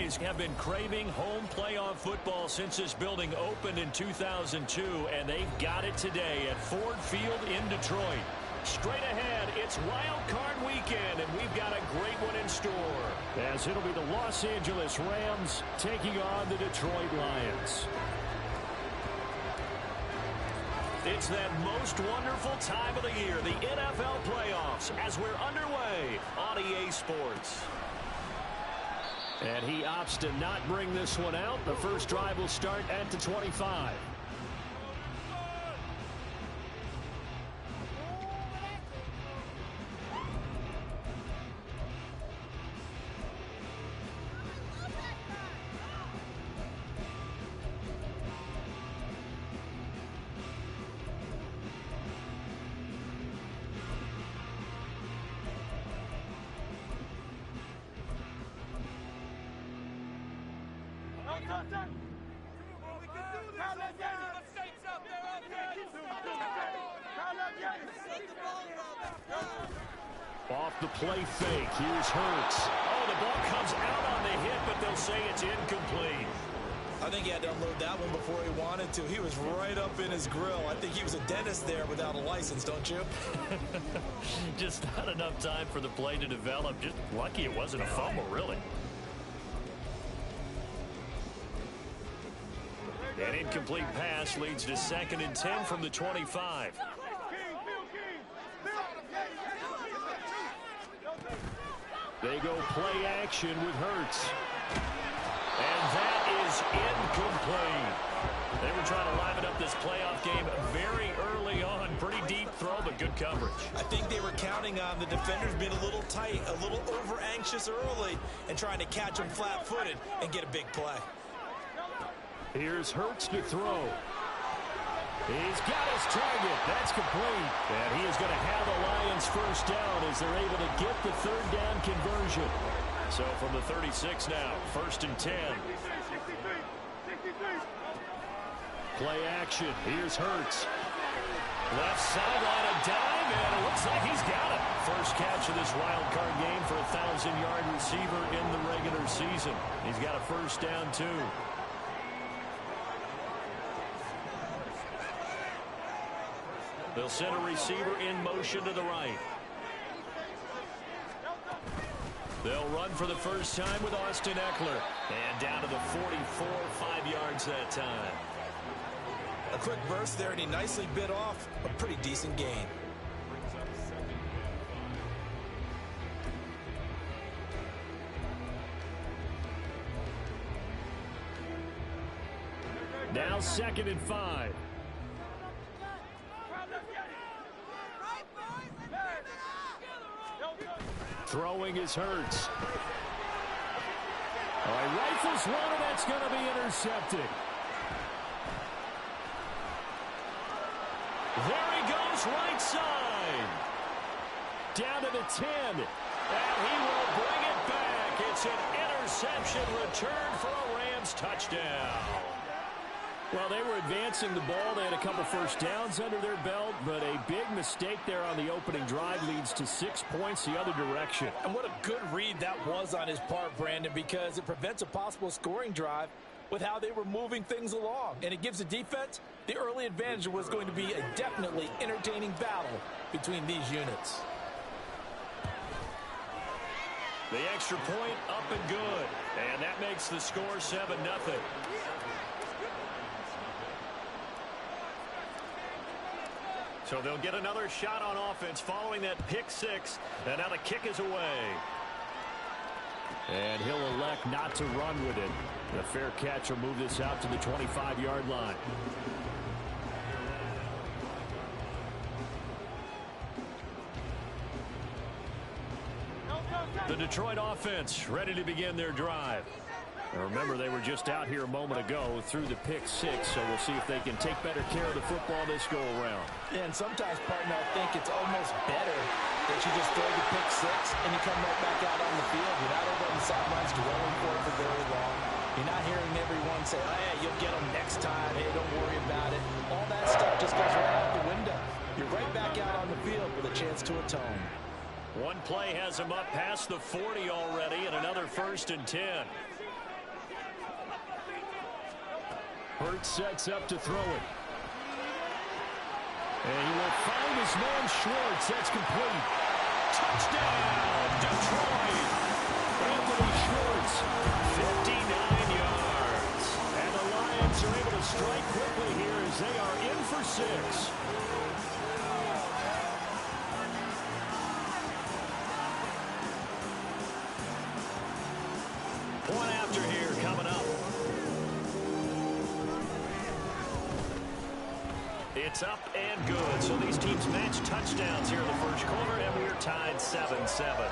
fans have been craving home playoff football since this building opened in 2002, and they've got it today at Ford Field in Detroit. Straight ahead, it's Wild Card Weekend, and we've got a great one in store, as it'll be the Los Angeles Rams taking on the Detroit Lions. It's that most wonderful time of the year, the NFL playoffs, as we're underway on EA Sports. And he opts to not bring this one out. The first drive will start at the 25. Off the play fake, here's Hurts. Oh, the ball comes out on the hit, but they'll say it's incomplete. I think he had to unload that one before he wanted to. He was right up in his grill. I think he was a dentist there without a license, don't you? Just not enough time for the play to develop. Just lucky it wasn't a fumble, really. An incomplete pass leads to 2nd and 10 from the 25. They go play action with Hurts. And that is incomplete. They were trying to liven up this playoff game very early on. Pretty deep throw, but good coverage. I think they were counting on the defenders being a little tight, a little over-anxious early, and trying to catch them flat-footed and get a big play. Here's Hurts to throw. He's got his target. That's complete. And he is going to have the Lions first down as they're able to get the 3rd down conversion. So from the 36 now, 1st and 10. Play action. Here's Hurts. Left sideline, a dime, and it looks like he's got it. First catch of this wild card game for a 1,000-yard receiver in the regular season. He's got a first down, too. They'll send a receiver in motion to the right. They'll run for the first time with Austin Eckler. And down to the 44, 5 yards that time. A quick burst there, and he nicely bit off a pretty decent gain. Now 2nd and 5. Throwing is Hurts. All right, rifles one, and that's going to be intercepted. There he goes, right side. Down to the 10. And he will bring it back. It's an interception return for a Rams touchdown. Well, they were advancing the ball. They had a couple first downs under their belt, but a big mistake there on the opening drive leads to 6 points the other direction. And what a good read that was on his part, Brandon, because it prevents a possible scoring drive with how they were moving things along. And it gives the defense the early advantage. Was going to be a definitely entertaining battle between these units. The extra point up and good. And that makes the score 7-0. So they'll get another shot on offense following that pick 6. And now the kick is away. And he'll elect not to run with it. The fair catch will move this out to the 25-yard line. The Detroit offense ready to begin their drive. And remember, they were just out here a moment ago through the pick 6, so we'll see if they can take better care of the football this go-around. Yeah, and sometimes, partner, I think it's almost better that you just throw the pick 6 and you come right back out on the field. You're not over on the sidelines dwelling for it for very long. You're not hearing everyone say, oh, yeah, you'll get them next time. Hey, don't worry about it. All that stuff just goes right out the window. You're right back out on the field with a chance to atone. One play has him up past the 40 already, and another 1st and 10. Hurt sets up to throw it. And he will find his man Schwartz. That's complete. Touchdown, Detroit. Anthony Schwartz, 59 yards. And the Lions are able to strike quickly here as they are in for 6. One after here coming up. It's up and good. So these teams match touchdowns here in the first quarter, and we're tied 7-7.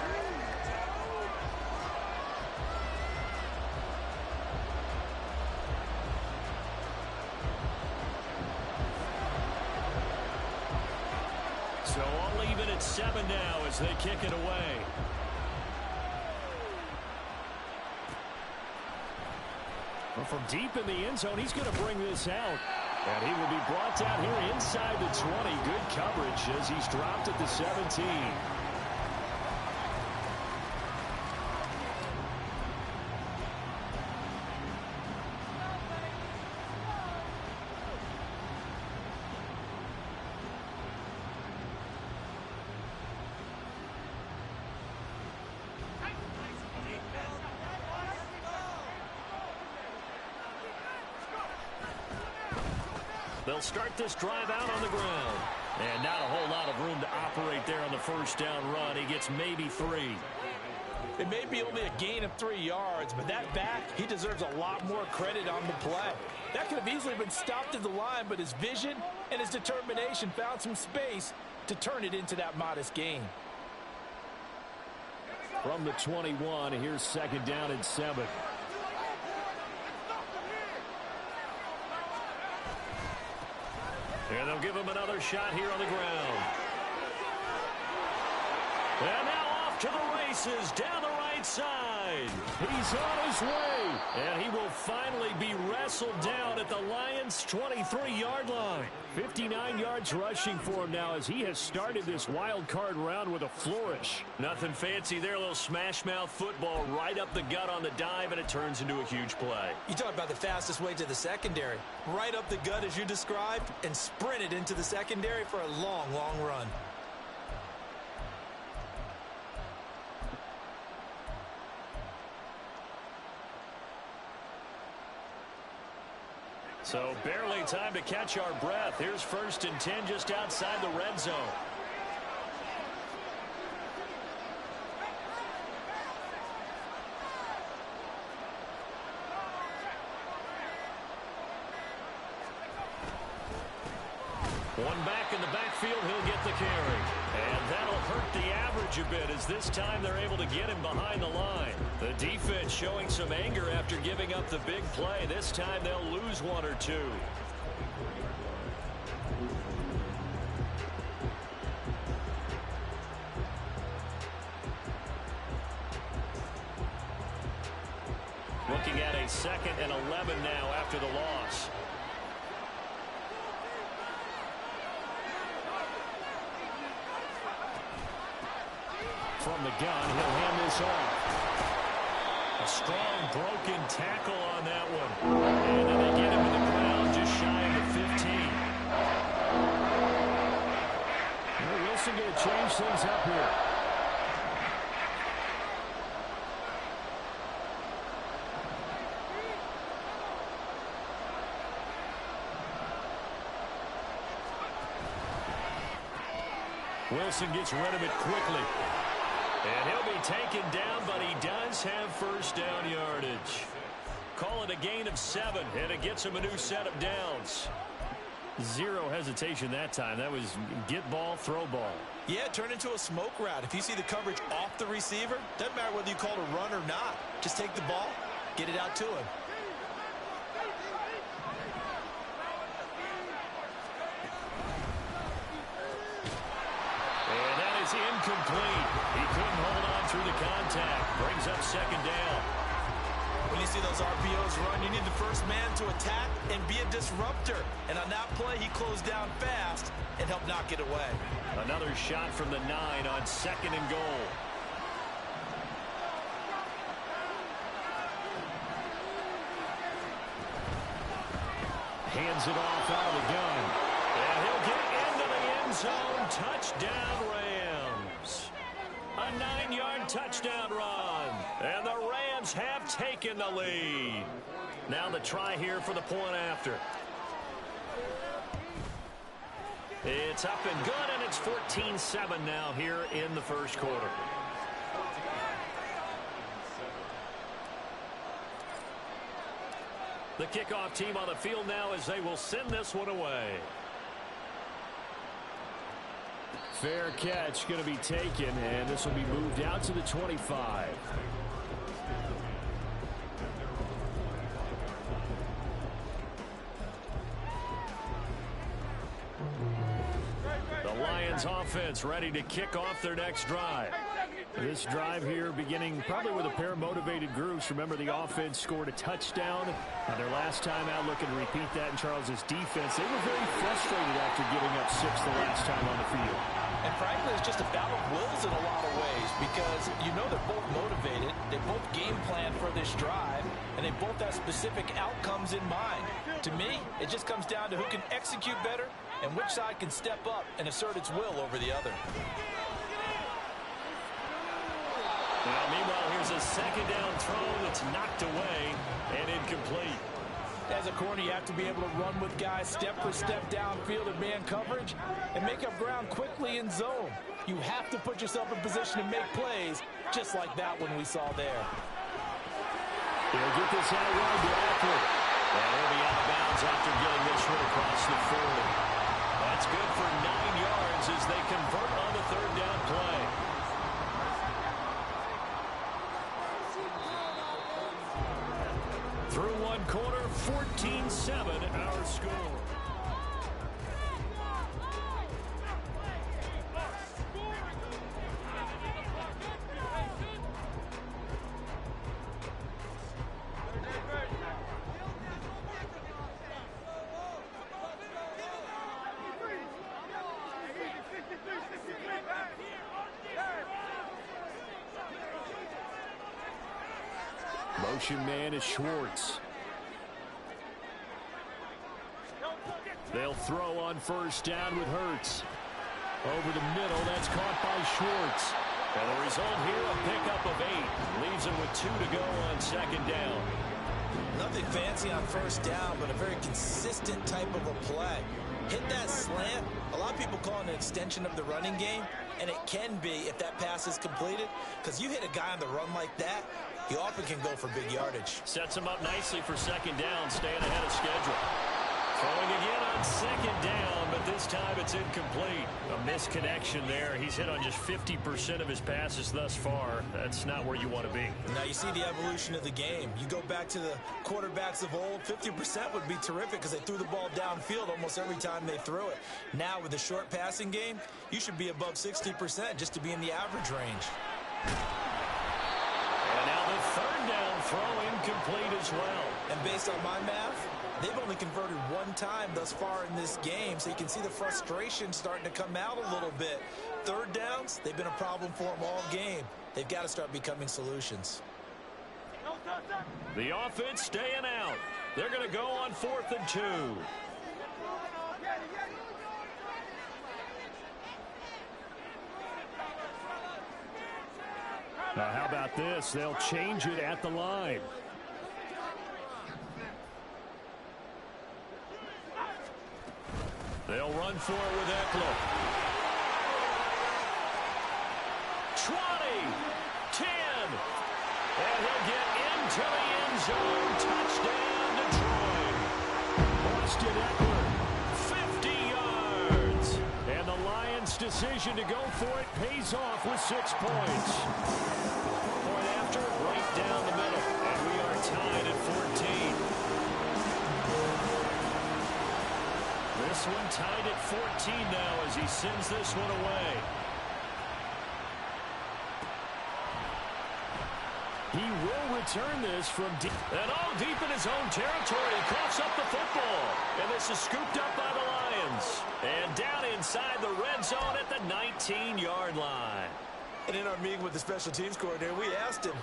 So all even at 7 now as they kick it away. Well, from deep in the end zone, he's going to bring this out. And he will be brought down here inside the 20. Good coverage as he's dropped at the 17. They'll start this drive out on the ground. And not a whole lot of room to operate there on the first down run. He gets maybe 3. It may be only a gain of 3 yards, but that back, he deserves a lot more credit on the play. That could have easily been stopped at the line, but his vision and his determination found some space to turn it into that modest gain. From the 21, here's second down and 7. And they'll give him another shot here on the ground. And now off to the races down the right side. He's on his way. And he will finally be wrestled down at the Lions' 23-yard line. 59 yards rushing for him now as he has started this wild card round with a flourish. Nothing fancy there, a little smash mouth football right up the gut on the dive, and it turns into a huge play. You talk about the fastest way to the secondary. Right up the gut as you described and sprinted into the secondary for a long, long run. So barely time to catch our breath. Here's 1st and 10 just outside the red zone. One back in the backfield, he'll get the carry. And that'll hurt the average a bit as this time they're able to get him behind the line. The defense showing some anger after giving up the big play. This time they'll lose 1 or 2. Looking at a 2nd and 11 now after the loss. From the gun, he'll hand this off. A strong broken tackle on that one. And then they get him to the ground just shy of the 15. Well, Wilson going to change things up here. Wilson gets rid of it quickly. And he'll be taken down, but he does have first down yardage. Call it a gain of 7, and it gets him a new set of downs. Zero hesitation that time. That was get ball, throw ball. Yeah, turn into a smoke route. If you see the coverage off the receiver, doesn't matter whether you call it a run or not. Just take the ball, get it out to him. Incomplete. He couldn't hold on through the contact. Brings up second down. When you see those RPOs run, you need the first man to attack and be a disruptor. And on that play, he closed down fast and helped knock it away. Another shot from the 9 on 2nd and goal. hands it off out of the gun. And he'll get into the end zone. Touchdown, Rams. A 9-yard touchdown run. And the Rams have taken the lead. Now the try here for the point after. It's up and good, and it's 14-7 now here in the first quarter. The kickoff team on the field now as they will send this one away. Fair catch going to be taken, and this will be moved out to the 25. The Lions offense ready to kick off their next drive. This drive here beginning probably with a pair of motivated groups. Remember, the offense scored a touchdown on their last time out. Looking to repeat that in Charles's defense. They were very frustrated after giving up 6 the last time on the field. And frankly, it's just a battle of wills in a lot of ways because you know they're both motivated. They both game plan for this drive, and they both have specific outcomes in mind. To me, it just comes down to who can execute better and which side can step up and assert its will over the other. Now, meanwhile, here's a second down throw that's knocked away and incomplete. As a corner, you have to be able to run with guys step for step downfield in man coverage and make up ground quickly in zone. You have to put yourself in position to make plays just like that one we saw there. He'll get this out wide to Eckler. And he'll be out of bounds after getting this one across the 40. That's good for 9 yards as they convert on the third down play. Through one quarter, 14-7 our score. Motion man is Schwartz. They'll throw on first down with Hurts. Over the middle, that's caught by Schwartz. And the result here, a pickup of 8. Leaves him with 2 to go on second down. Nothing fancy on first down, but a very consistent type of a play. Hit that slant. A lot of people call it an extension of the running game, and it can be if that pass is completed, because you hit a guy on the run like that, he often can go for big yardage. Sets him up nicely for second down, staying ahead of schedule. Throwing again on second down, but this time it's incomplete. A misconnection there. He's hit on just 50% of his passes thus far. That's not where you want to be. Now you see the evolution of the game. You go back to the quarterbacks of old, 50% would be terrific because they threw the ball downfield almost every time they threw it. Now with the short passing game, you should be above 60% just to be in the average range. And now the third down throw incomplete as well. And based on my math, they've only converted one time thus far in this game, so you can see the frustration starting to come out a little bit. Third downs, they've been a problem for them all game. They've got to start becoming solutions. The offense staying out. They're going to go on 4th and 2. Now, how about this? They'll change it at the line. They'll run for it with Eckler. 20, 10, and he'll get into the end zone. Touchdown, Detroit. Austin Eckler, 50 yards. And the Lions' decision to go for it pays off with 6 points. Point after, right down the middle. And we are tied at 14. This one tied at 14 now as he sends this one away. He will return this from deep. And all deep in his own territory. He coughs up the football. And this is scooped up by the Lions. And down inside the red zone at the 19-yard line. And in our meeting with the special teams coordinator, we asked him,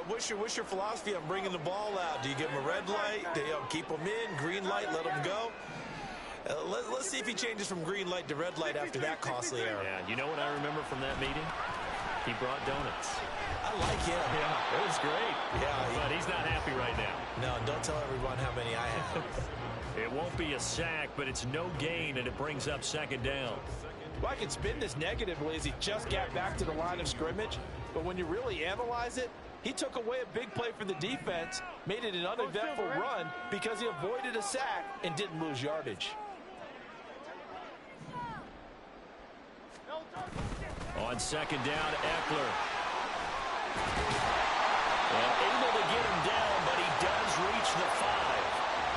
what's your philosophy on bringing the ball out? Do you give him a red light? Do you keep him in? Green light, let him go? Let's see if he changes from green light to red light after that costly error. Yeah, you know what I remember from that meeting? He brought donuts. I like him. Yeah, it was great. Yeah, but he's not happy right now. No, don't tell everyone how many I have. It won't be a sack, but it's no gain, and it brings up second down. Well, I can spin this negatively as he just got back to the line of scrimmage. But when you really analyze it, he took away a big play for the defense, made it an uneventful run because he avoided a sack and didn't lose yardage. On second down, Eckler. And able to get him down, but he does reach the 5.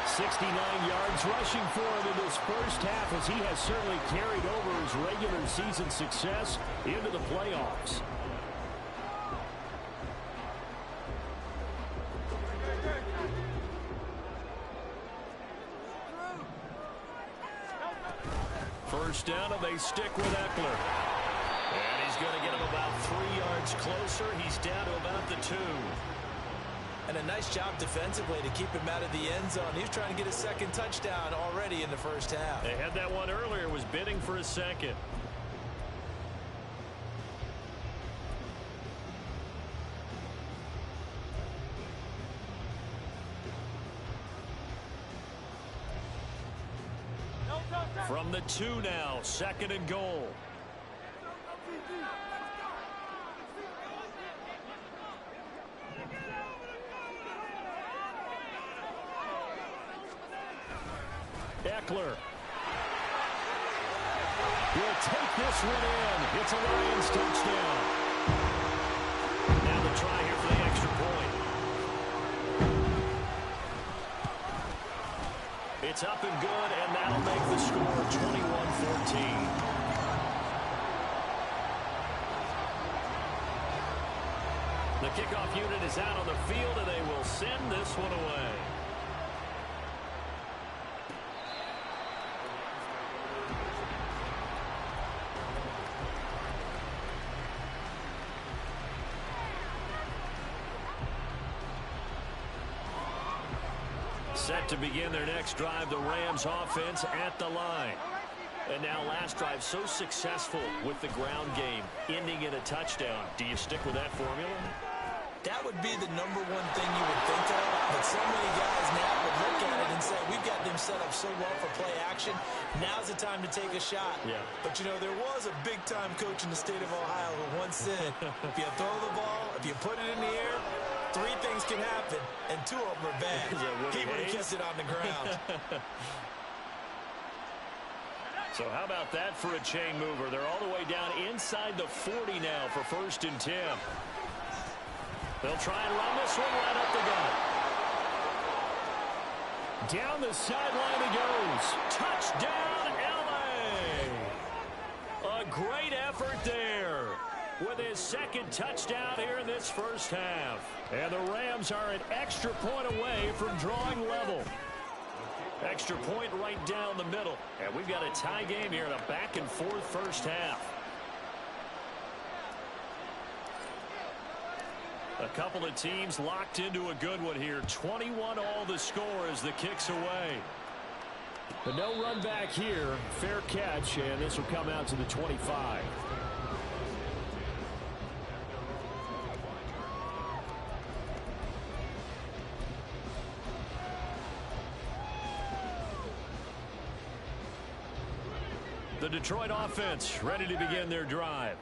69 yards rushing for him in this first half, as he has certainly carried over his regular season success into the playoffs. First down, and they stick with Eckler. And he's going to get him about 3 yards closer. He's down to about the 2. And a nice job defensively to keep him out of the end zone. He was trying to get a second touchdown already in the first half. They had that one earlier, was bidding for a second. From the 2 now, second and goal. Eckler will take this one in. It's a Lions touchdown. Now the try here for the extra point. It's up and good, and that'll make the score 21-14. The kickoff unit is out on the field, and they will send this one away. Set to begin their next drive, the Rams offense at the line. And now last drive so successful with the ground game, ending in a touchdown. Do you stick with that formula? That would be the number one thing you would think of, but so many guys now would look at it and say, we've got them set up so well for play action. Now's the time to take a shot. Yeah. But, you know, there was a big-time coach in the state of Ohio who once said, if you throw the ball, if you put it in the air, 3 things can happen, and 2 of them are bad. He would have kept it on the ground. So how about that for a chain mover? They're all the way down inside the 40 now for 1st and 10. They'll try and run this one right up the gut. Down the sideline he goes. Touchdown, L.A. A great effort there with his 2nd touchdown here in this first half. And the Rams are an extra point away from drawing level. Extra point right down the middle. And we've got a tie game here in a back-and-forth first half. A couple of teams locked into a good one here. 21 all the score as the kick's away. But no run back here. Fair catch, and this will come out to the 25. The Detroit offense ready to begin their drive.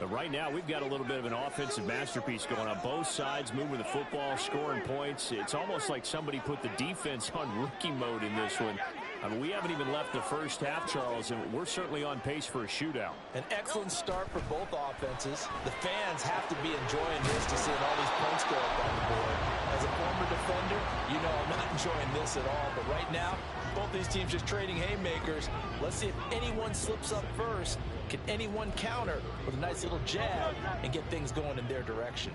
Right now, we've got a little bit of an offensive masterpiece going on both sides, moving the football, scoring points. It's almost like somebody put the defense on rookie mode in this one. I mean, we haven't even left the first half, Charles, and we're certainly on pace for a shootout. An excellent start for both offenses. The fans have to be enjoying this to see all these points go up on the board. As a former defender, you know I'm not enjoying this at all. But right now, both these teams just trading haymakers. Let's see if anyone slips up first. Can anyone counter with a nice little jab and get things going in their direction?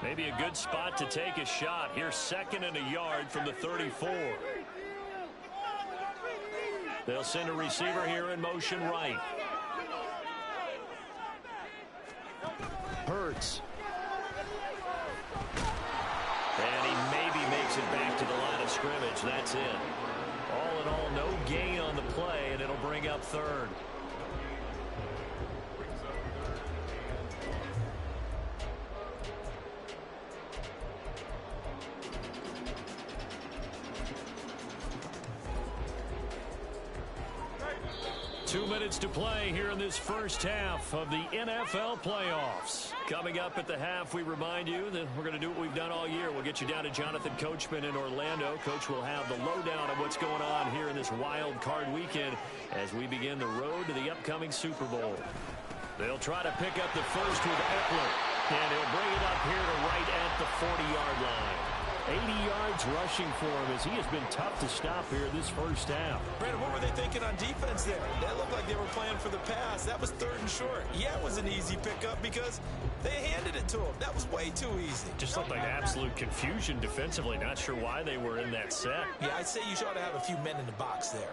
Maybe a good spot to take a shot. Here's 2nd and a yard from the 34. They'll send a receiver here in motion right. Hurts. And he maybe makes it back to the line of scrimmage. That's it. All in all, no gain on the play, and it'll bring up third. Two minutes to play here in this first half of the NFL playoffs. Coming up at the half, we remind you that we're going to do what we've done all year. We'll get you down to Jonathan Coachman in Orlando. Coach will have the lowdown of what's going on here in this wild card weekend as we begin the road to the upcoming Super Bowl. They'll try to pick up the first with Eckler, and he'll bring it up here to right at the 40-yard line. 80 yards rushing for him as he has been tough to stop here this first half. Brandon, what were they thinking on defense there? That looked like they were playing for the pass. That was 3rd and short. Yeah, it was an easy pickup because they handed it to him. That was way too easy. Just looked like absolute confusion defensively. Not sure why they were in that set. Yeah, I'd say you ought to have a few men in the box there.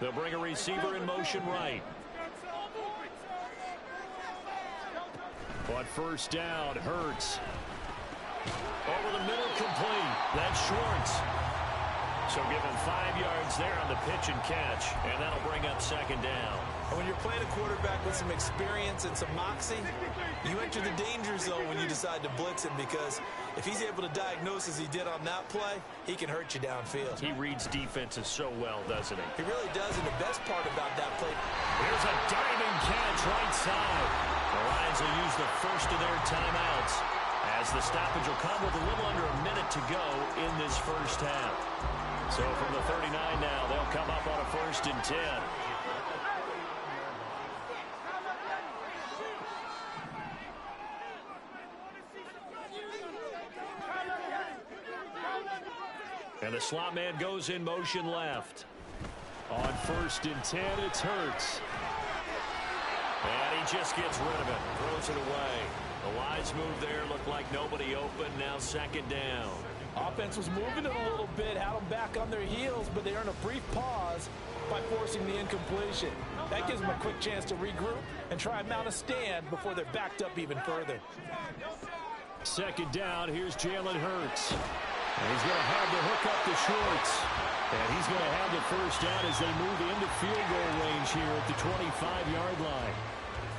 They'll bring a receiver in motion right. On first down, Hurts. Over the middle, complete. That's Schwartz. So give him 5 yards there on the pitch and catch, and that'll bring up second down. And when you're playing a quarterback with some experience and some moxie, you enter the danger zone when you decide to blitz him, because if he's able to diagnose as he did on that play, he can hurt you downfield. He reads defenses so well, doesn't he? He really does, and the best part about that play. Here's a diving catch right side. The Lions will use the first of their timeouts as the stoppage will come with a little under a minute to go in this first half. So from the 39 now, they'll come up on a 1st and 10. And the slot man goes in motion left. On 1st and 10, it's Hurts. And he just gets rid of it. Throws it away. The Lions move there. Looked like nobody open. Now second down. Offense was moving it a little bit, had them back on their heels, but they earned a brief pause by forcing the incompletion. That gives them a quick chance to regroup and try and mount a stand before they're backed up even further. Second down. Here's Jalen Hurts. And he's going to have to hook up to Schwartz. And he's going to have the first down as they move into field goal range here at the 25-yard line.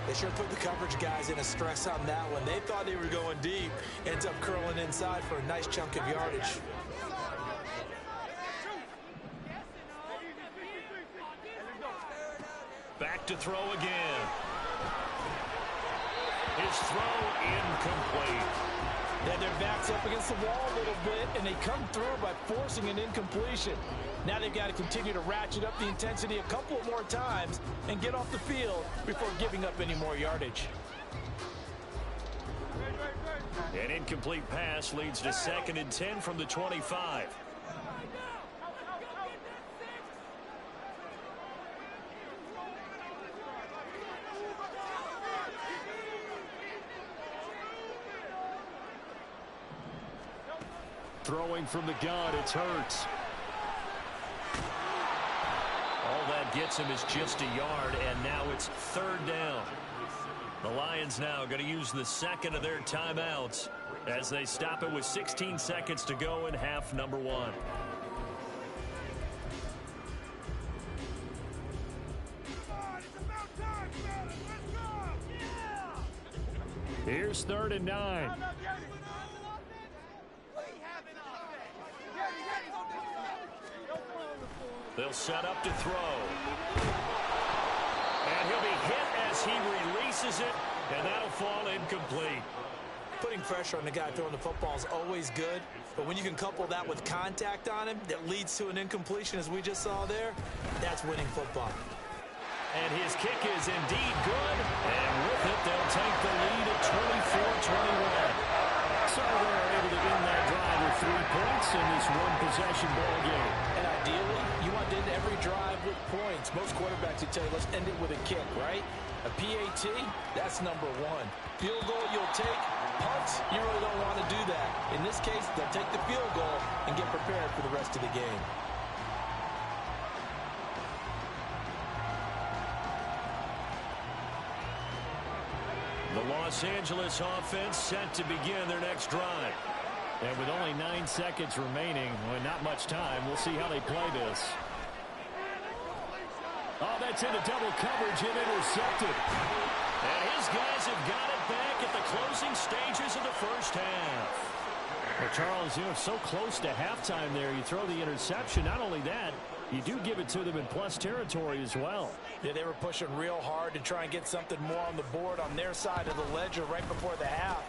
They sure put the coverage guys in a stress on that one. They thought they were going deep. Ends up curling inside for a nice chunk of yardage. Back to throw again. His throw incomplete. Then their backs up against the wall a little bit, and they come through by forcing an incompletion. Now they've got to continue to ratchet up the intensity a couple more times and get off the field before giving up any more yardage. An incomplete pass leads to 2nd and 10 from the 25. Throwing from the gun, it's Hurts. All that gets him is just a yard, and now it's 3rd down. The Lions now going to use the second of their timeouts as they stop it with 16 seconds to go in half number 1. Here's 3rd and 9. They'll set up to throw. And he'll be hit as he releases it, and that'll fall incomplete. Putting pressure on the guy throwing the football is always good, but when you can couple that with contact on him that leads to an incompletion, as we just saw there, that's winning football. And his kick is indeed good, and with it, they'll take the lead at 24-21. So they're able to end that drive with 3 points in this one-possession ball game. And ideally, you want to end every drive with points. Most quarterbacks would tell you, let's end it with a kick, right? A PAT, that's number 1. Field goal you'll take. Punts, you really don't want to do that. In this case, they'll take the field goal and get prepared for the rest of the game. Los Angeles offense set to begin their next drive. And with only 9 seconds remaining, well, not much time, we'll see how they play this. Oh, that's into double coverage and intercepted. And his guys have got it back at the closing stages of the first half. Well, Charles, you know, so close to halftime there. You throw the interception. Not only that, you do give it to them in plus territory as well. Yeah, they were pushing real hard to try and get something more on the board on their side of the ledger right before the half.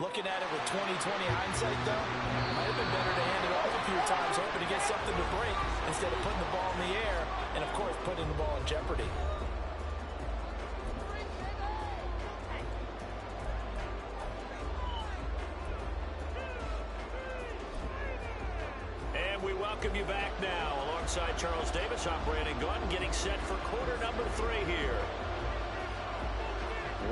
Looking at it with 20/20 hindsight, though, might have been better to hand it off a few times, hoping to get something to break instead of putting the ball in the air and, of course, putting the ball in jeopardy. And we welcome you back now alongside Charles Davis. I'm Brandon Gordon getting set for quarter number 3 here.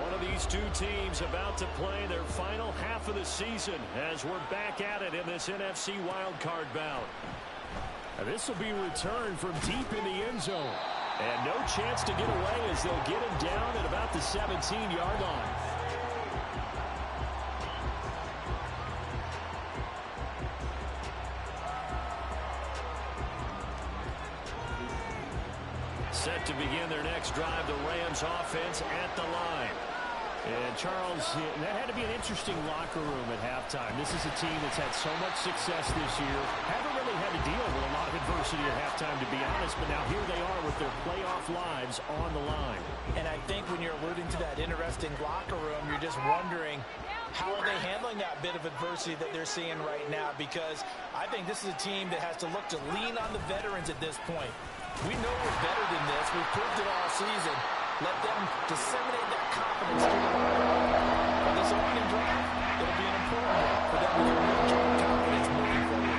One of these two teams about to play their final half of the season as we're back at it in this NFC wildcard bout. Now, this will be returned from deep in the end zone. And no chance to get away as they'll get him down at about the 17-yard line. Set to begin their next drive, the Rams offense at the line. And Charles, that had to be an interesting locker room at halftime. This is a team that's had so much success this year. Haven't really had to deal with a lot of adversity at halftime, to be honest, but now here they are with their playoff lives on the line. And I think when you're alluding to that interesting locker room, you're just wondering, how are they handling that bit of adversity that they're seeing right now? Because I think this is a team that has to look to lean on the veterans at this point. We know we're better than this. We've proved it all season. Let them disseminate that confidence to the locker room. On this opening drive, it'll be an important one for them to get real confidence moving forward.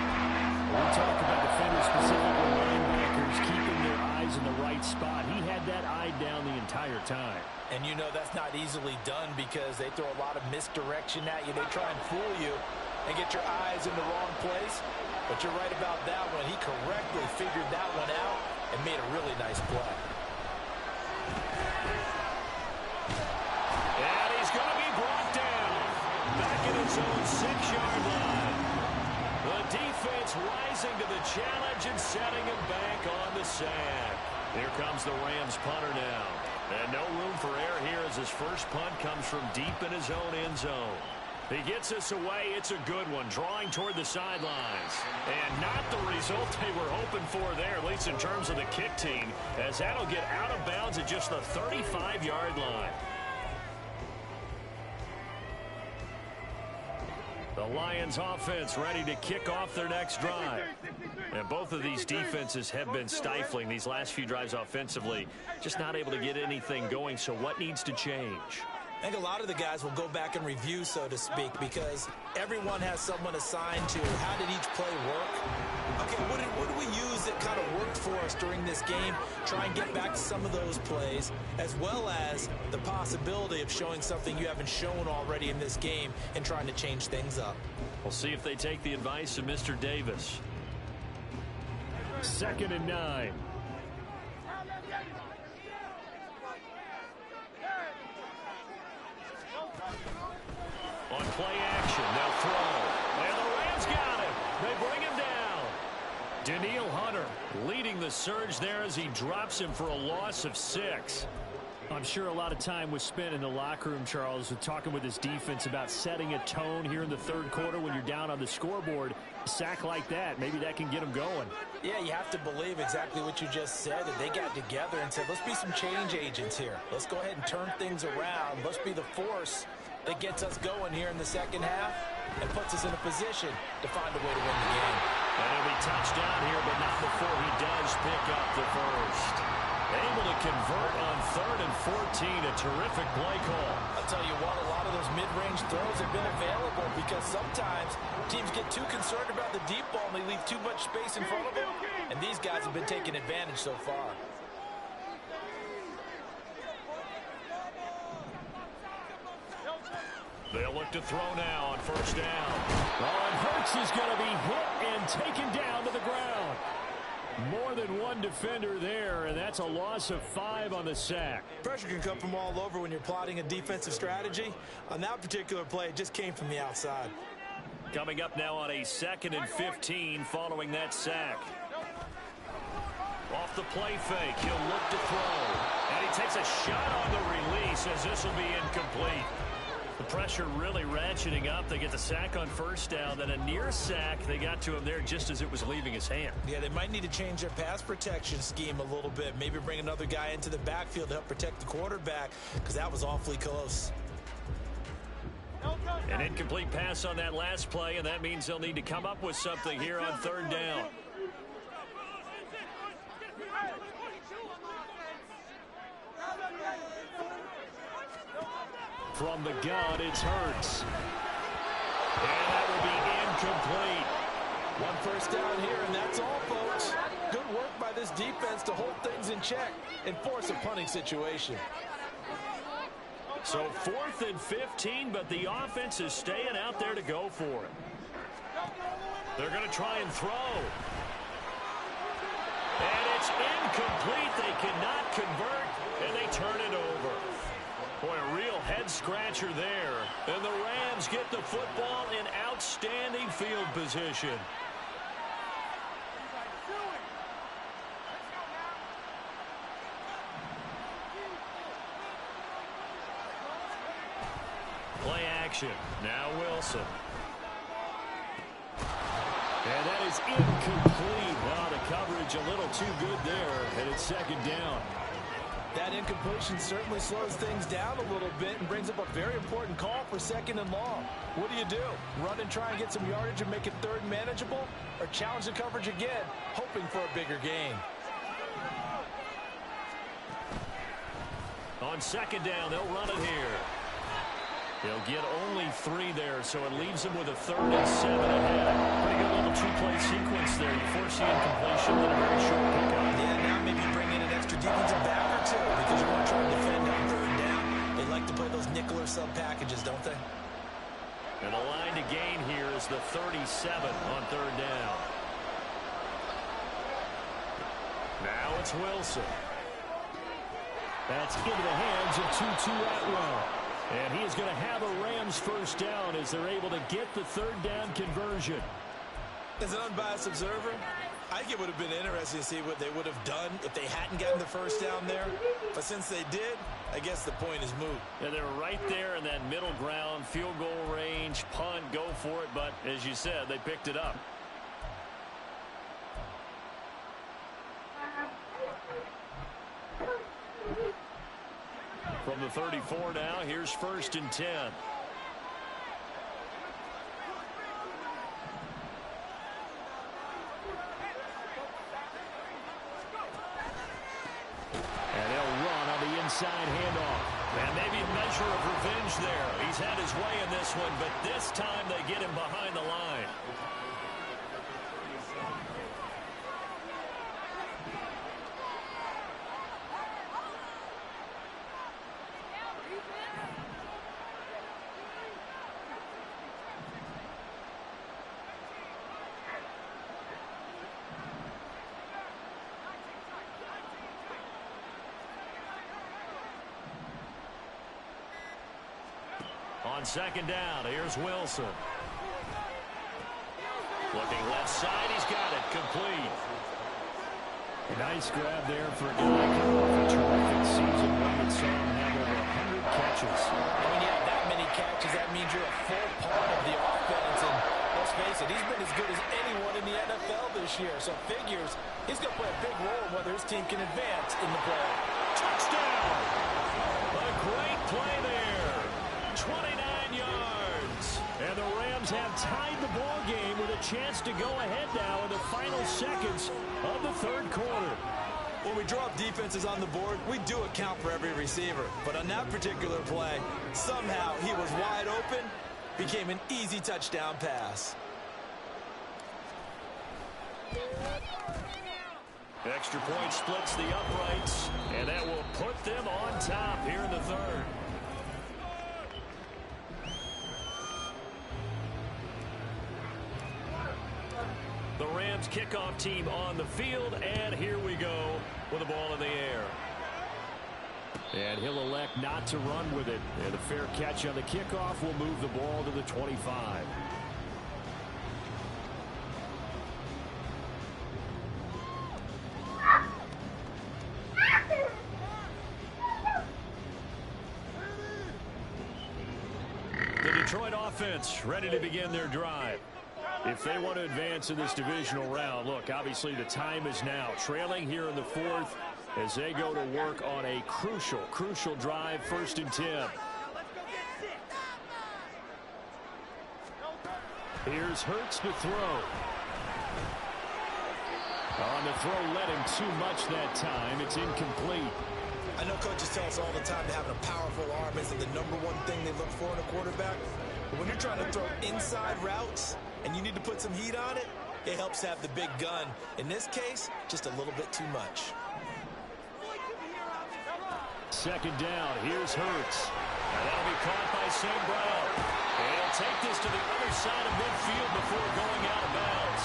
When we talk about defenders, specifically linebackers, keeping their eyes in the right spot. He had that eye down the entire time. And you know that's not easily done because they throw a lot of misdirection at you. They try and fool you and get your eyes in the wrong place. But you're right about that one. He correctly figured that one out and made a really nice play. And he's going to be brought down back at his own 6-yard line. The defense rising to the challenge and setting him back on the sack. Here comes the Rams punter now. And no room for error here as his first punt comes from deep in his own end zone. He gets us away. It's a good one, drawing toward the sidelines. And not the result they were hoping for there, at least in terms of the kick team, as that'll get out of bounds at just the 35-yard line. The Lions offense ready to kick off their next drive. And both of these defenses have been stifling these last few drives offensively, just not able to get anything going. So what needs to change? I think a lot of the guys will go back and review, so to speak, because everyone has someone assigned to how did each play work. Okay, what do we use that kind of worked for us during this game? Try and get back to some of those plays, as well as the possibility of showing something you haven't shown already in this game and trying to change things up. We'll see if they take the advice of Mr. Davis. 2nd and 9. On play action, they'll throw. And the Rams got him. They bring him down. Danielle Hunter leading the surge there as he drops him for a loss of 6. I'm sure a lot of time was spent in the locker room, Charles, with talking with his defense about setting a tone here in the third quarter when you're down on the scoreboard. A sack like that, maybe that can get them going. Yeah, you have to believe exactly what you just said, that they got together and said, let's be some change agents here. Let's go ahead and turn things around. Let's be the force that gets us going here in the second half and puts us in a position to find a way to win the game. And he'll be touched down here, but not before he does pick up the first. Able to convert on 3rd and 14, a terrific play call. I'll tell you what, a lot of those mid-range throws have been available because sometimes teams get too concerned about the deep ball and they leave too much space in front of them, and these guys have been taking advantage so far. They'll look to throw now on 1st down. Oh, and Hurts is going to be hit and taken down to the ground. More than one defender there, and that's a loss of 5 on the sack. Pressure can come from all over when you're plotting a defensive strategy. On that particular play, it just came from the outside. Coming up now on a 2nd and 15 following that sack. Off the play fake, he'll look to throw. And he takes a shot on the release as this will be incomplete. The pressure really ratcheting up. They get the sack on first down, then a near sack. They got to him there just as it was leaving his hand. Yeah, they might need to change their pass protection scheme a little bit. Maybe bring another guy into the backfield to help protect the quarterback, because that was awfully close. An incomplete pass on that last play, and that means they'll need to come up with something here on 3rd down. From the gun, it's Hurts. And that will be incomplete. 1 first down here, and that's all, folks. Good work by this defense to hold things in check and force a punting situation. So 4th and 15, but the offense is staying out there to go for it. They're going to try and throw. And it's incomplete. They cannot convert, and they turn it over. Boy, a real head-scratcher there. And the Rams get the football in outstanding field position. Play action. Now Wilson. And that is incomplete. Wow, the coverage a little too good there, and it's 2nd down. That incompletion certainly slows things down a little bit and brings up a very important call for 2nd and long. What do? Run and try and get some yardage and make it 3rd and manageable? Or challenge the coverage again, hoping for a bigger gain? On 2nd down, they'll run it here. They'll get only 3 there, so it leaves them with a 3rd and 7 ahead. Pretty good little 2-play sequence there. You force the incompletion, then a very short pickup. Yeah, now maybe bring in an extra defensive back or two because you want to try to defend on 3rd down. They like to play those nickel or sub packages, don't they? And the line to gain here is the 37 on 3rd down. Now it's Wilson. That's into the hands of Tutu Atwell. And he is going to have a Rams first down as they're able to get the 3rd down conversion. As an unbiased observer, I think it would have been interesting to see what they would have done if they hadn't gotten the first down there. But since they did, I guess the point is moot. And they're right there in that middle ground, field goal range, punt, go for it. But as you said, they picked it up. From the 34 now, here's 1st and 10. And they'll run on the inside handoff. And maybe a measure of revenge there. He's had his way in this one, but this time they get him behind the line. On 2nd down, here's Wilson. Looking left side, he's got it, complete. A nice grab there for a guy coming off a terrific season one that saw him have over 100 catches. When you have that many catches, that means you're a full part of the offense. And let's face it, he's been as good as anyone in the NFL this year. So figures he's going to play a big role in whether his team can advance in the play. Touchdown! A great play there. 29 yards. And the Rams have tied the ball game with a chance to go ahead now in the final seconds of the 3rd quarter. When we draw up defenses on the board, we do account for every receiver. But on that particular play, somehow he was wide open, became an easy touchdown pass. Extra point splits the uprights, and that will put them on top here in the 3rd. The The Rams kickoff team on the field, and here we go with the ball in the air. And he'll elect not to run with it. And a fair catch on the kickoff will move the ball to the 25. The Detroit offense ready to begin their drive. If they want to advance in this divisional round, look, obviously the time is now. Trailing here in the fourth as they go to work on a crucial drive, 1st and 10. Here's Hurts to throw. On the throw, led him too much that time. It's incomplete. I know coaches tell us all the time that having a powerful arm isn't the #1 thing they look for in a quarterback. But when you're trying to throw inside routes and you need to put some heat on it, it helps have the big gun. In this case, just a little bit too much. 2nd down. Here's Hurts. And that'll be caught by St. Brown. And he'll take this to the other side of midfield before going out of bounds.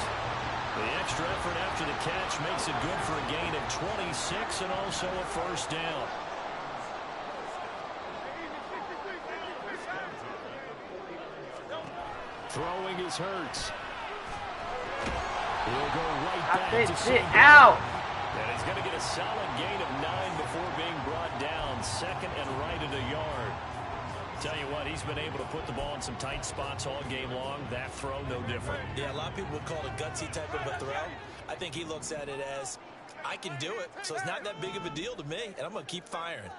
The extra effort after the catch makes it good for a gain of 26 and also a 1st down. Throwing is Hurts. He'll go right back to St. Brown. And he's going to get a solid gain of 9 before being brought down. 2nd and right at a yard. Tell you what, he's been able to put the ball in some tight spots all game long. That throw, no different. Yeah, a lot of people would call it a gutsy type of a throw. I think he looks at it as, I can do it, so it's not that big of a deal to me, and I'm going to keep firing.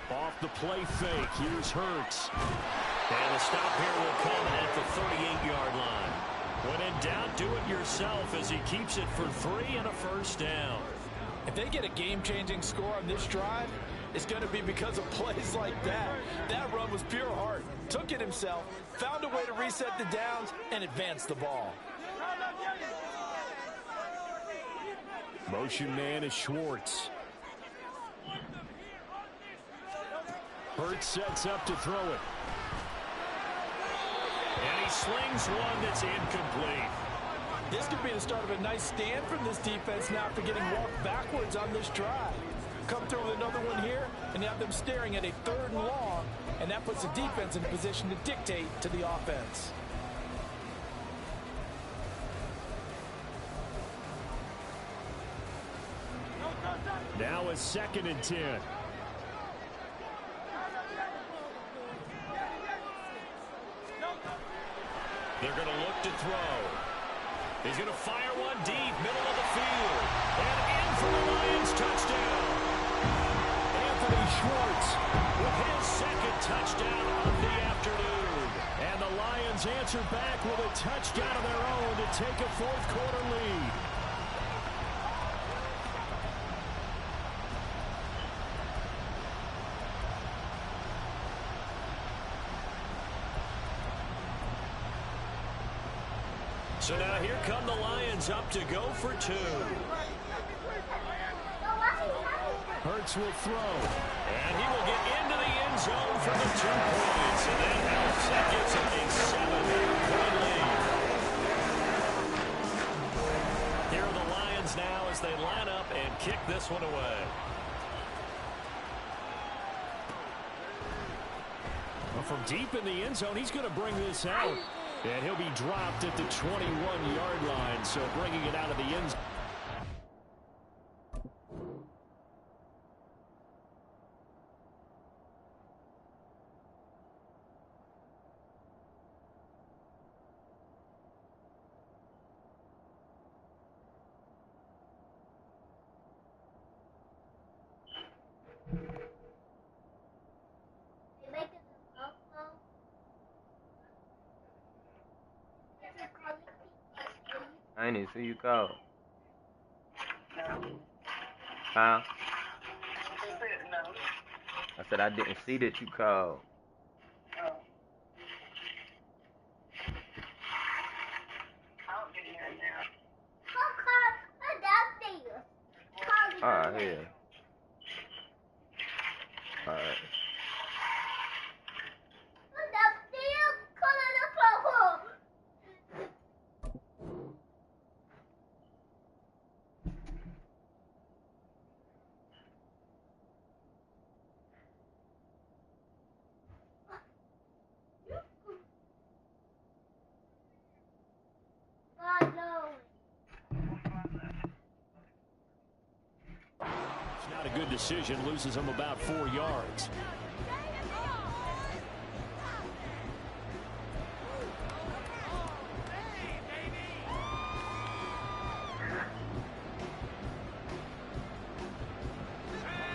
Off the play fake, here's Hurts. And the stop here will come at the 38-yard line. When in doubt, do it yourself as he keeps it for 3 and a 1st down. If they get a game-changing score on this drive, it's going to be because of plays like that. That run was pure heart. Took it himself, found a way to reset the downs, and advance the ball. Motion man is Schwartz. Hurts sets up to throw it. And he slings one that's incomplete. This could be the start of a nice stand from this defense now after getting walked backwards on this drive. Come through with another one here, and have them staring at a 3rd and long, and that puts the defense in a position to dictate to the offense. Now a 2nd and 10. They're going to look to throw. He's going to fire one deep, middle of the field. And in for the Lions touchdown. Anthony Schwartz with his 2nd touchdown of the afternoon. And the Lions answer back with a touchdown of their own to take a 4th quarter lead. So now here come the Lions up to go for 2. Hurts will throw. And he will get into the end zone for the 2 points. And that helps. That gives him a 7-point lead. Here are the Lions now as they line up and kick this one away. Well, from deep in the end zone, he's going to bring this out. And he'll be dropped at the 21-yard line, so bringing it out of the end zone. I didn't see you call. Huh? I said I didn't see that you called. Alright, here. Alright. decision, loses him about 4 yards.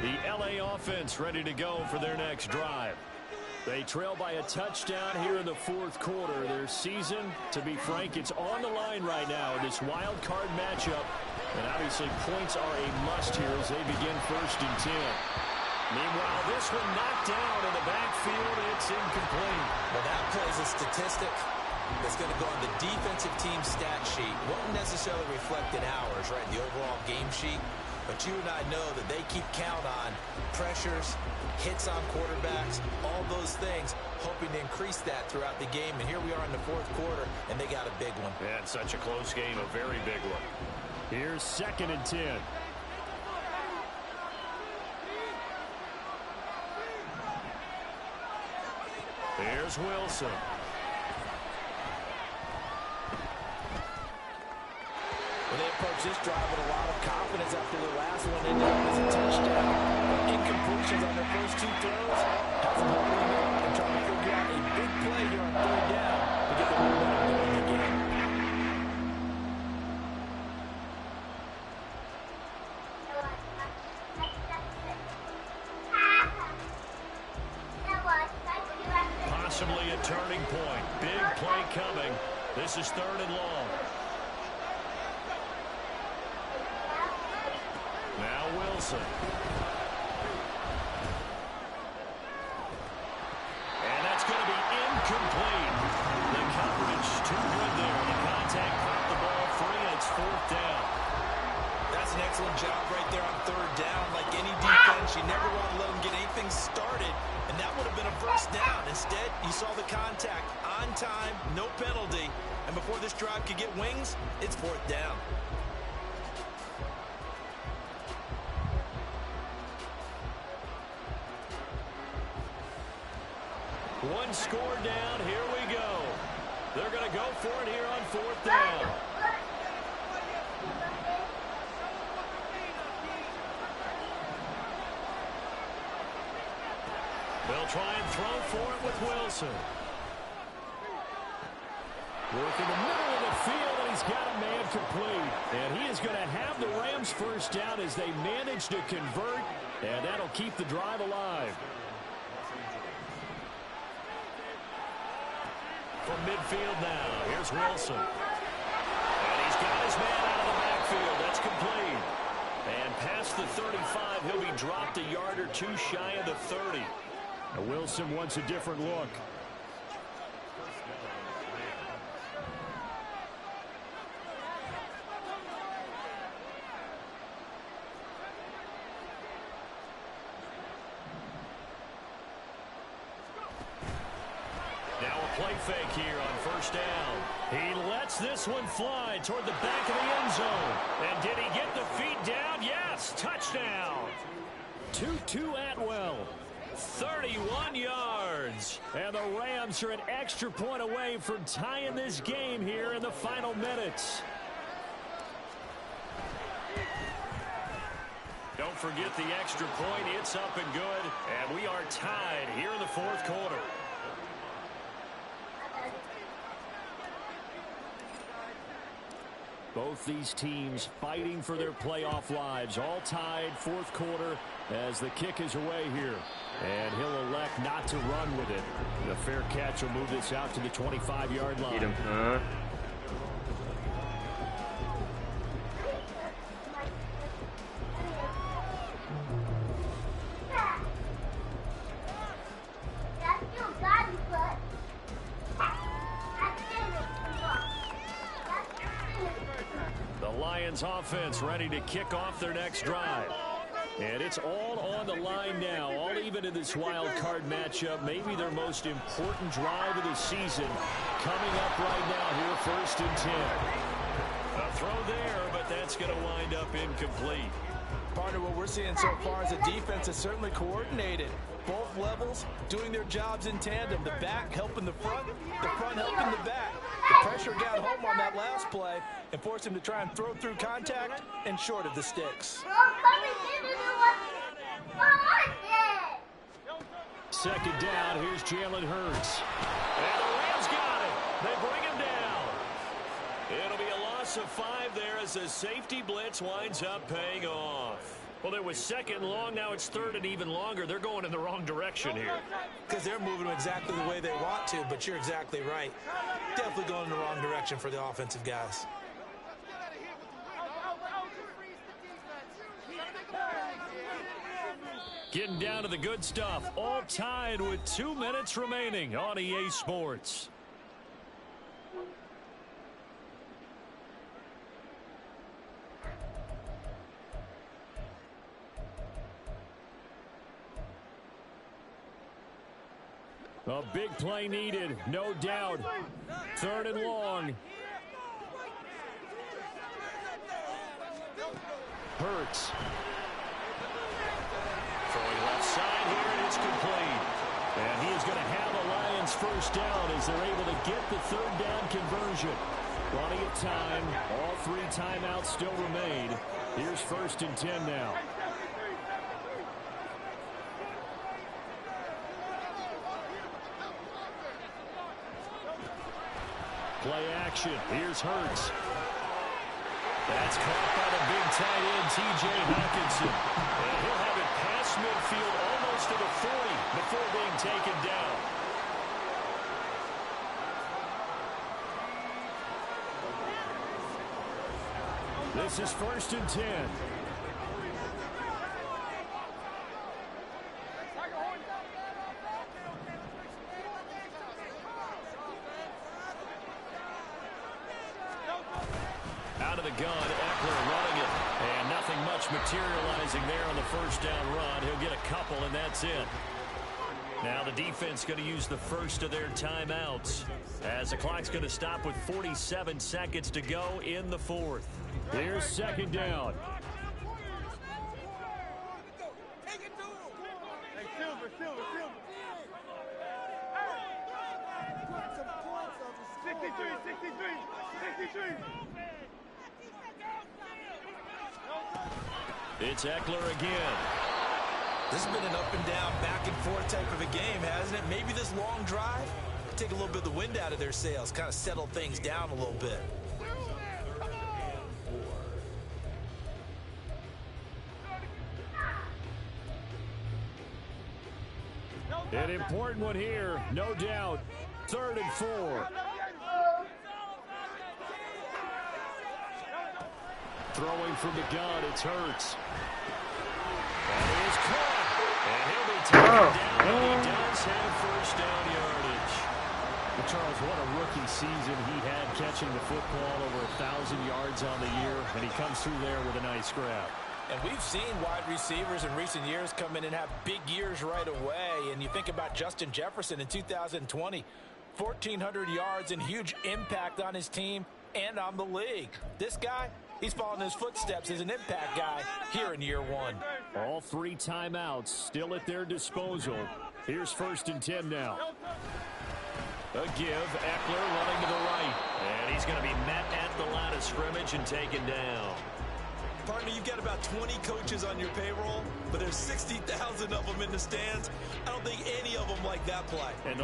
The LA offense ready to go for their next drive. They trail by a touchdown here in the fourth quarter. Their season, to be frank, it's on the line right now in this wild card matchup. And obviously points are a must here as they begin 1st and 10. Meanwhile, this one knocked down in the backfield. It's incomplete. Well, that plays a statistic that's going to go on the defensive team stat sheet. Won't necessarily reflect in ours, right, the overall game sheet. But you and I know that they keep count on pressures, hits on quarterbacks, all those things, hoping to increase that throughout the game. And here we are in the fourth quarter, and they got a big one. And such a close game, a very big one. Here's 2nd and 10. Here's Wilson. When they approach this drive with a lot of confidence after the last one ended up as a touchdown. Incompletions on their first 2 throws has them holding up and trying to figure out a big play here on 3rd down to get the momentum going again. Possibly a turning point. Big play coming. This is 3rd and long. Now Wilson. And that's going to be incomplete. The coverage too good there. The contact caught the ball free, and it's 4th down. That's an excellent job right there on 3rd down. Like any defense, you never want to let them get anything started, and that would have been a 1st down. Instead, you saw the contact on time, no penalty, and before this drive could get wings, it's 4th down. One score down. Here we go. They're going to go for it here on 4th down. They'll try and throw for it with Wilson. Working the middle of the field, and he's got a man complete. And he is going to have the Rams 1st down as they manage to convert, and that'll keep the drive alive. From midfield now, here's Wilson. And he's got his man out of the backfield. That's complete. And past the 35, he'll be dropped a yard or 2 shy of the 30. Now Wilson wants a different look. Now a play fake here on 1st down. He lets this one fly toward the back of the end zone. And did he get the feet down? Yes, touchdown. Tutu Atwell, 31 yards. And the Rams are an extra point away from tying this game here in the final minutes. Don't forget the extra point. It's up and good. And we are tied here in the fourth quarter. Both these teams fighting for their playoff lives. All tied, fourth quarter, as the kick is away here. And he'll elect not to run with it. The fair catch will move this out to the 25-yard line. Get him, son. Offense ready to kick off their next drive. And it's all on the line now, all even in this wild card matchup. Maybe their most important drive of the season coming up right now here, 1st and 10. A throw there, but that's going to wind up incomplete. Partner, what we're seeing so far is a defense is certainly coordinated. Both levels doing their jobs in tandem. The back helping the front helping the back. The pressure got home on that last play and forced him to try and throw through contact and short of the sticks. Second down, here's Jalen Hurts. And the Rams got it. They bring him down. It'll be a loss of 5 there as the safety blitz winds up paying off. Well, it was second and long. Now it's third and even longer. They're going in the wrong direction here. Because they're moving exactly the way they want to, but you're exactly right. Definitely going in the wrong direction for the offensive guys. Getting down to the good stuff. All tied with 2 minutes remaining on EA Sports. A big play needed, no doubt. Third and long. Hurts. Throwing left side here, and it's complete. And he is going to have a Lions first down as they're able to get the third down conversion. Plenty of time. All 3 timeouts still remain. Here's first and 10 now. Play action. Here's Hurts. That's caught by the big tight end, T.J. Hawkinson. And he'll have it past midfield almost to the 40 before being taken down. This is first and 10. Out of the gun, Eckler running it. And nothing much materializing there on the first down run. He'll get a couple, and that's it. Now the defense going to use the first of their timeouts as the clock's going to stop with 47 seconds to go in the fourth. Here's second down. It's Eckler again. This has been an up and down, back and forth type of a game, hasn't it? Maybe this long drive take a little bit of the wind out of their sails, kind of settle things down a little bit. An important one here, no doubt. 3rd and 4. Throwing from the gun, it's Hurts. That is caught. And he'll be taken down. He does have first down yardage. Well, Charles, what a rookie season he had catching the football, over 1,000 yards on the year, and he comes through there with a nice grab. And we've seen wide receivers in recent years come in and have big years right away. And you think about Justin Jefferson in 2020, 1,400 yards and huge impact on his team and on the league. This guy, he's following his footsteps as an impact guy here in year 1. All 3 timeouts still at their disposal. Here's first and 10 now. A give, Eckler running to the right. And he's going to be met at the line of scrimmage and taken down. Partner, you've got about 20 coaches on your payroll, but there's 60,000 of them in the stands. I don't think any of them like that play. And the